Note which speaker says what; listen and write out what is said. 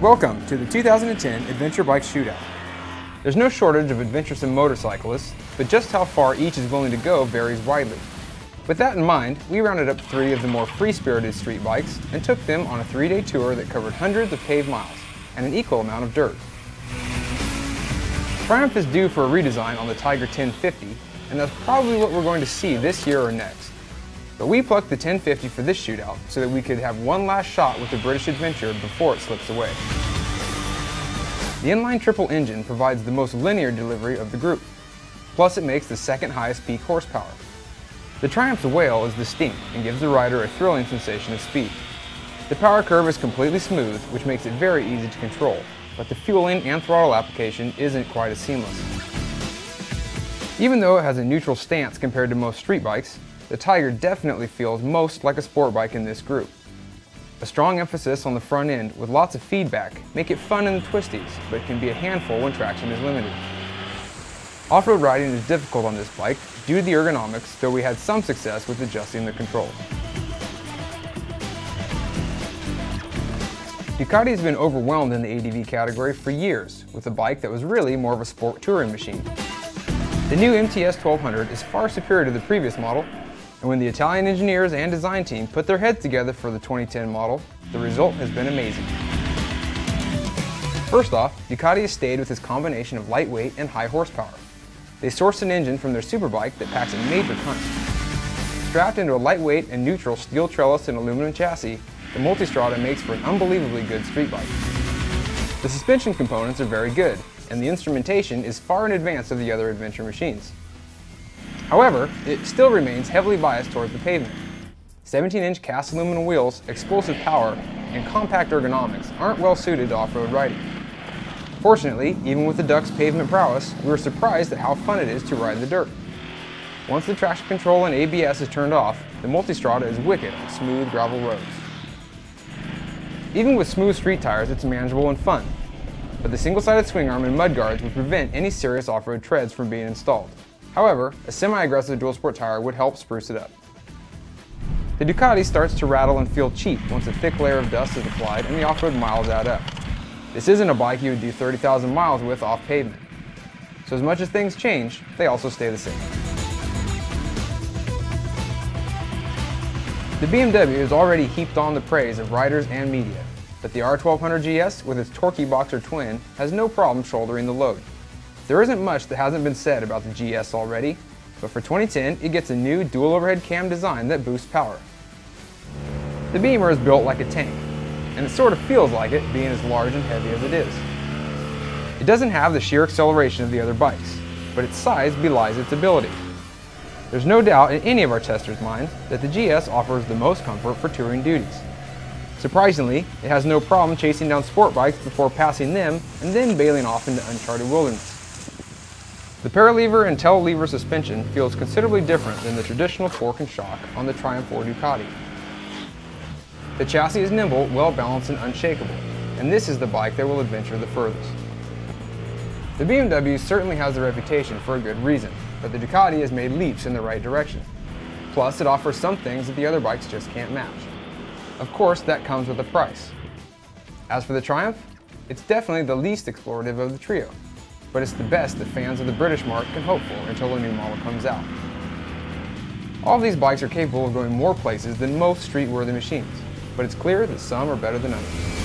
Speaker 1: Welcome to the 2010 Adventure Bike Shootout. There's no shortage of adventuresome motorcyclists, but just how far each is willing to go varies widely. With that in mind, we rounded up 3 of the more free-spirited street bikes and took them on a 3-day tour that covered hundreds of paved miles and an equal amount of dirt. Triumph is due for a redesign on the Tiger 1050, and that's probably what we're going to see this year or next. But we plucked the 1050 for this shootout so that we could have one last shot with the British Adventure before it slips away. The inline triple engine provides the most linear delivery of the group, plus it makes the second highest peak horsepower. The Triumph's wail is distinct and gives the rider a thrilling sensation of speed. The power curve is completely smooth, which makes it very easy to control, but the fueling and throttle application isn't quite as seamless. Even though it has a neutral stance compared to most street bikes, the Tiger definitely feels most like a sport bike in this group. A strong emphasis on the front end with lots of feedback make it fun in the twisties, but can be a handful when traction is limited. Off-road riding is difficult on this bike due to the ergonomics, though we had some success with adjusting the controls. Ducati has been overwhelmed in the ADV category for years with a bike that was really more of a sport touring machine. The new MTS 1200 is far superior to the previous model, and when the Italian engineers and design team put their heads together for the 2010 model, the result has been amazing. First off, Ducati has stayed with this combination of lightweight and high horsepower. They sourced an engine from their superbike that packs a major punch. Strapped into a lightweight and neutral steel trellis and aluminum chassis, the Multistrada makes for an unbelievably good street bike. The suspension components are very good, and the instrumentation is far in advance of the other adventure machines. However, it still remains heavily biased towards the pavement. 17-inch cast aluminum wheels, explosive power, and compact ergonomics aren't well suited to off-road riding. Fortunately, even with the Duck's pavement prowess, we were surprised at how fun it is to ride the dirt. Once the traction control and ABS is turned off, the Multistrada is wicked on smooth gravel roads. Even with smooth street tires, it's manageable and fun, but the single-sided swing arm and mud guards would prevent any serious off-road treads from being installed. However, a semi-aggressive dual sport tire would help spruce it up. The Ducati starts to rattle and feel cheap once a thick layer of dust is applied and the off-road miles add up. This isn't a bike you would do 30,000 miles with off pavement. So as much as things change, they also stay the same. The BMW has already heaped on the praise of riders and media, but the R1200 GS with its torquey boxer twin has no problem shouldering the load. There isn't much that hasn't been said about the GS already, but for 2010 it gets a new dual overhead cam design that boosts power. The Beamer is built like a tank, and it sort of feels like it being as large and heavy as it is. It doesn't have the sheer acceleration of the other bikes, but its size belies its ability. There's no doubt in any of our testers' minds that the GS offers the most comfort for touring duties. Surprisingly, it has no problem chasing down sport bikes before passing them and then bailing off into uncharted wilderness. The paralever and tail lever suspension feels considerably different than the traditional fork and shock on the Triumph or Ducati. The chassis is nimble, well balanced and unshakable, and this is the bike that will adventure the furthest. The BMW certainly has a reputation for a good reason, but the Ducati has made leaps in the right direction. Plus, it offers some things that the other bikes just can't match. Of course, that comes with a price. As for the Triumph, it's definitely the least explorative of the trio, but it's the best that fans of the British mark can hope for until a new model comes out. All of these bikes are capable of going more places than most street-worthy machines, but it's clear that some are better than others.